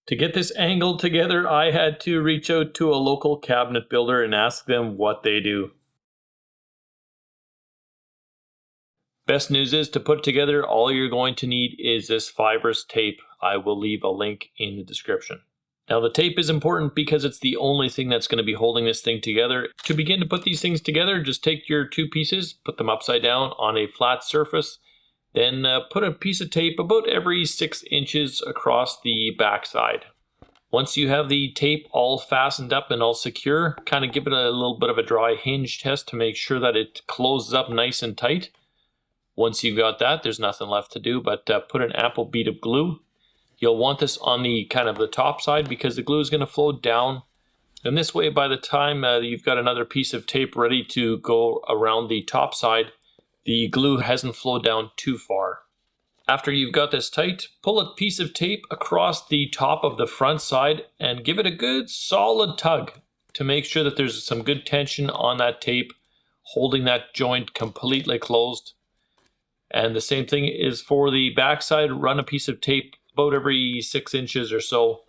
To get this angled together, I had to reach out to a local cabinet builder and ask them what they do. Best news is, to put together, all you're going to need is this fibrous tape. I will leave a link in the description. Now the tape is important because it's the only thing that's going to be holding this thing together. To begin to put these things together, just take your two pieces, put them upside down on a flat surface, then put a piece of tape about every 6 inches across the back side. Once you have the tape all fastened up and all secure, kind of give it a little bit of a dry hinge test to make sure that it closes up nice and tight. Once you've got that, there's nothing left to do but put an ample bead of glue. You'll want this on the kind of the top side because the glue is going to flow down. And this way, by the time you've got another piece of tape ready to go around the top side, the glue hasn't flowed down too far. After you've got this tight, pull a piece of tape across the top of the front side and give it a good solid tug to make sure that there's some good tension on that tape, holding that joint completely closed. And the same thing is for the back side. Run a piece of tape about every 6 inches or so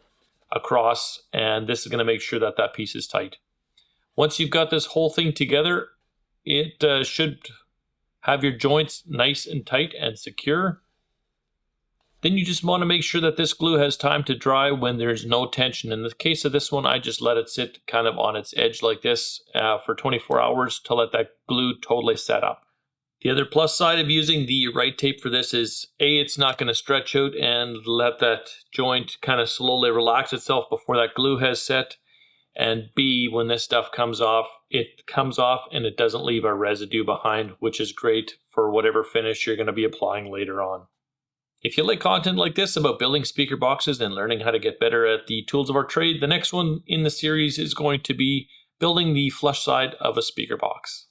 across, and this is going to make sure that that piece is tight. Once you've got this whole thing together, it should have your joints nice and tight and secure. Then you just want to make sure that this glue has time to dry when there's no tension. In the case of this one, I just let it sit kind of on its edge like this for 24 hours to let that glue totally set up. The other plus side of using the right tape for this is A, it's not going to stretch out and let that joint kind of slowly relax itself before that glue has set. And B, when this stuff comes off, it comes off and it doesn't leave a residue behind, which is great for whatever finish you're going to be applying later on. If you like content like this about building speaker boxes and learning how to get better at the tools of our trade, the next one in the series is going to be building the flush side of a speaker box.